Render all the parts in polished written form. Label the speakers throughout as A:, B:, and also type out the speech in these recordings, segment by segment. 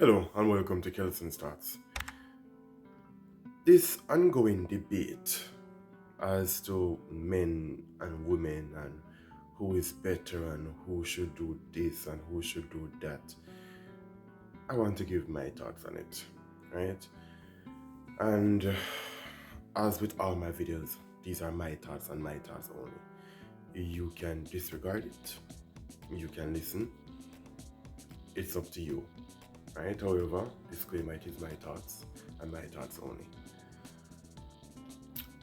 A: Hello and welcome to Kelson's Thoughts. This ongoing debate as to men and women and who is better and who should do this and who should do that, I want to give my thoughts on it, right? And as with all my videos, these are my thoughts and my thoughts only. You can disregard it, you can listen, it's up to you, right? However, disclaimer, it is my thoughts and my thoughts only.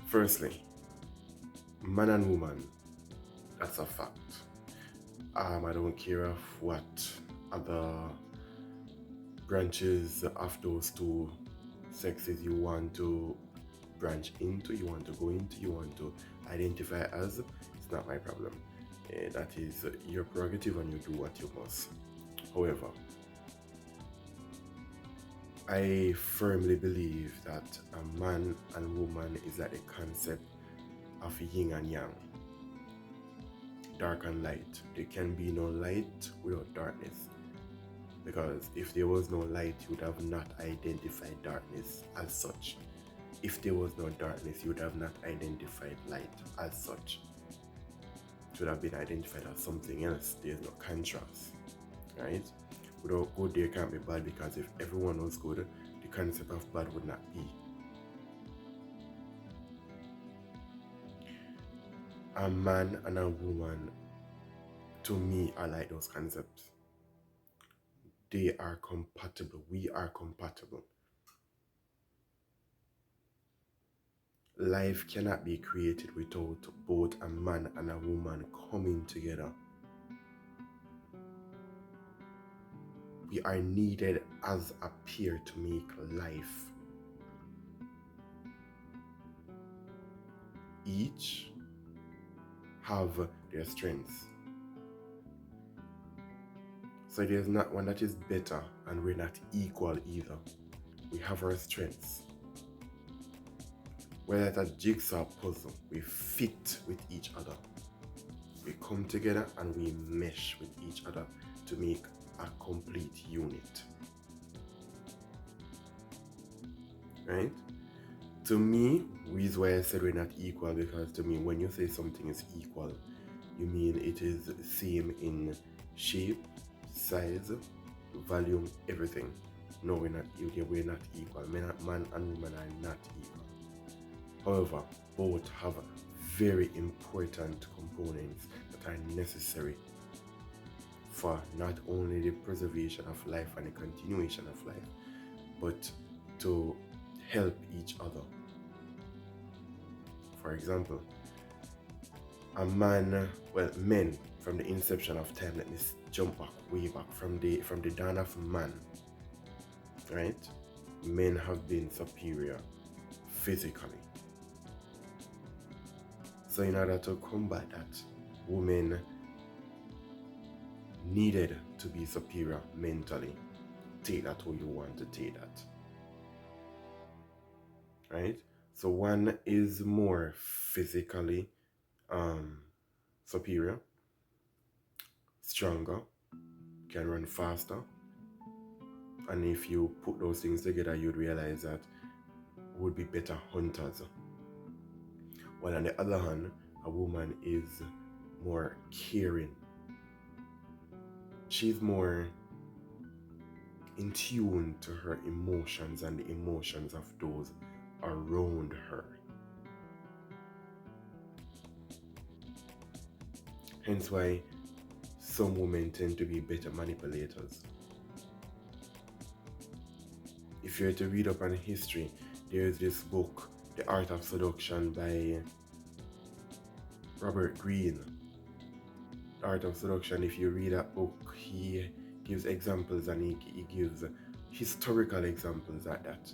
A: Firstly, man and woman, that's a fact. I don't care of what other branches of those two sexes you want to branch into, you want to go into, you want to identify as. It's not my problem. That is your prerogative and you do what you must. However, I firmly believe that a man and woman is like a concept of yin and yang, dark and light. There can be no light without darkness, because if there was no light, you would have not identified darkness as such. If there was no darkness, you would have not identified light as such. It would have been identified as something else. There's no contrast, right? Without good, there can't be bad, because if everyone was good, the concept of bad would not be. A man and a woman, to me, are like those concepts. They are compatible. We are compatible. Life cannot be created without both a man and a woman coming together. We are needed as a pair to make life. Each have their strengths. So there's not one that is better, and we're not equal either. We have our strengths. We're like a jigsaw puzzle. We fit with each other. We come together and we mesh with each other to make a complete unit. Right? To me, reason why I said we're not equal, because to me, when you say something is equal, you mean it is same in shape, size, volume, everything. No, we're not equal. Man and woman are not equal. However, both have very important components that are necessary for not only the preservation of life and the continuation of life, but to help each other. For example, men from the inception of time, let me jump back, way back from the dawn of man, right? Men have been superior physically. So in order to combat that, women needed to be superior mentally. Take that how you want to take that. Right? So one is more physically superior, stronger, can run faster. And if you put those things together, you'd realize that would be better hunters. While on the other hand, a woman is more caring. She's more in tune to her emotions and the emotions of those around her. Hence why some women tend to be better manipulators. If you're to read up on history, there's this book, The Art of Seduction by Robert Greene. The Art of Seduction, if you read that book, he gives examples, and he gives historical examples at that,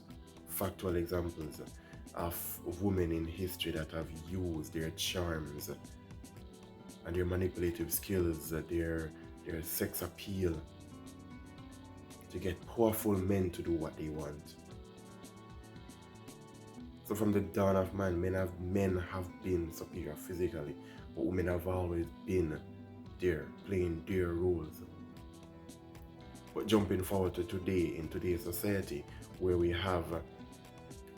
A: factual examples of women in history that have used their charms and their manipulative skills, their sex appeal, to get powerful men to do what they want. So from the dawn of man, men have been superior physically, but women have always been there, playing their roles. But jumping forward to today, in today's society, where we have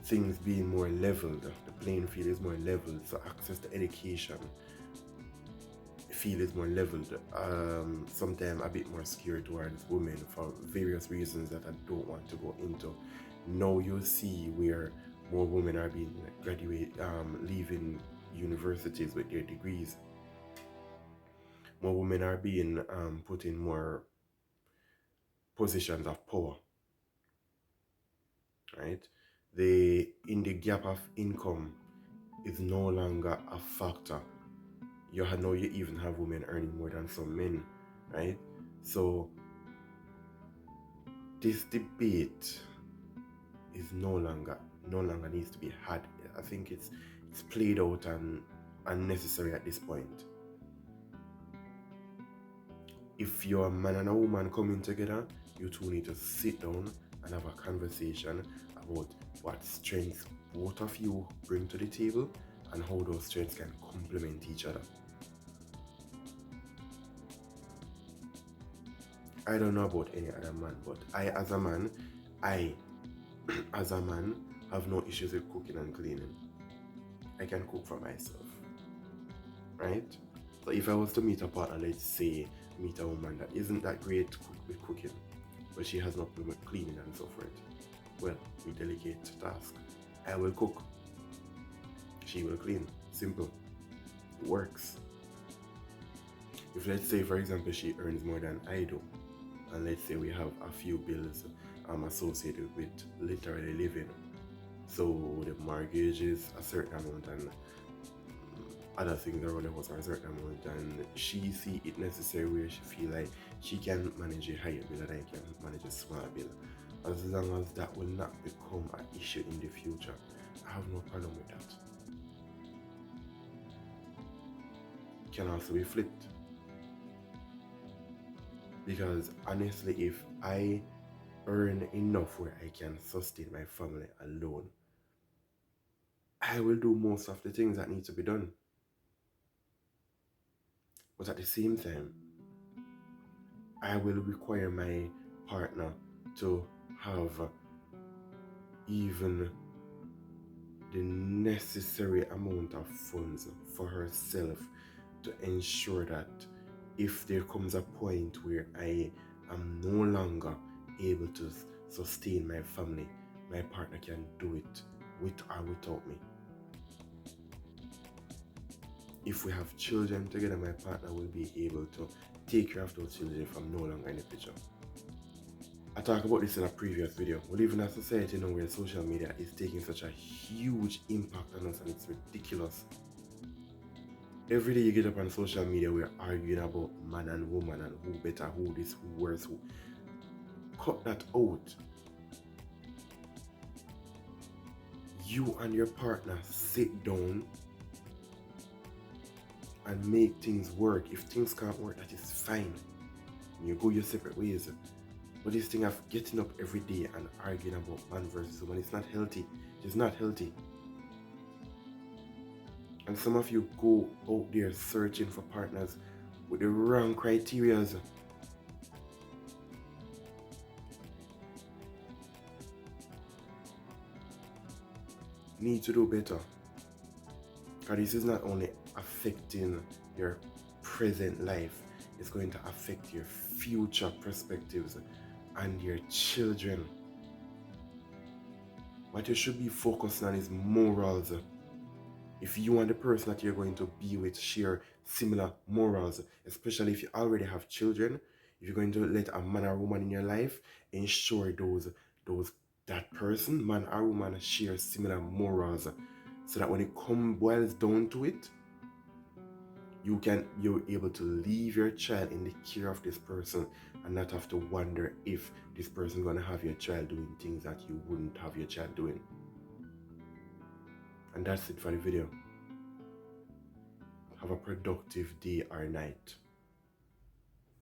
A: things being more leveled, the playing field is more leveled, so access to education field is more leveled. Sometimes a bit more skewed towards women for various reasons that I don't want to go into. Now you see where more women are being leaving universities with their degrees. More women are being put in more positions of power, right? In the gap of income is no longer a factor. You even have women earning more than some men, right? So this debate is no longer needs to be had. I think it's played out and unnecessary at this point. If you're a man and a woman coming together, you two need to sit down and have a conversation about what strengths both of you bring to the table and how those strengths can complement each other. I don't know about any other man, but I as a man have no issues with cooking and cleaning. I can cook for myself, right? So if I was to meet a partner, let's say meet a woman that isn't that great with cooking, but she has no problem with cleaning and so forth, well, we delegate task. I will cook, she will clean. Simple. It works. If let's say, for example, she earns more than I do, and let's say we have a few bills associated with literally living, so the mortgage is a certain amount and other things around the house are a certain amount, and she see it necessary where she feel like she can manage a higher bill and I can manage a smaller bill, as long as that will not become an issue in the future, I have no problem with that. It can also be flipped, because honestly, if I earn enough where I can sustain my family alone, I will do most of the things that need to be done. But at the same time, I will require my partner to have even the necessary amount of funds for herself to ensure that if there comes a point where I am no longer able to sustain my family, my partner can do it with or without me. If we have children together, my partner will be able to take care of those children if I'm no longer in the picture. I talked about this in a previous video. We live in a society now where social media is taking such a huge impact on us, and it's ridiculous. Every day you get up on social media, we're arguing about man and woman and who better, who this, who worse, who. Cut that out. You and your partner sit down and make things work. If things can't work, that is fine. You go your separate ways. But this thing of getting up every day and arguing about man versus woman, it's not healthy. It's not healthy. And some of you go out there searching for partners with the wrong criteria. Need to do better. Because this is not only affecting your present life, it's going to affect your future perspectives and your children. What you should be focusing on is morals. If you and the person that you're going to be with share similar morals, especially if you already have children, if you're going to let a man or woman in your life, ensure that person, man or woman, share similar morals, so that when it boils down to it, you're able to leave your child in the care of this person and not have to wonder if this person is going to have your child doing things that you wouldn't have your child doing. And that's it for the video. Have a productive day or night.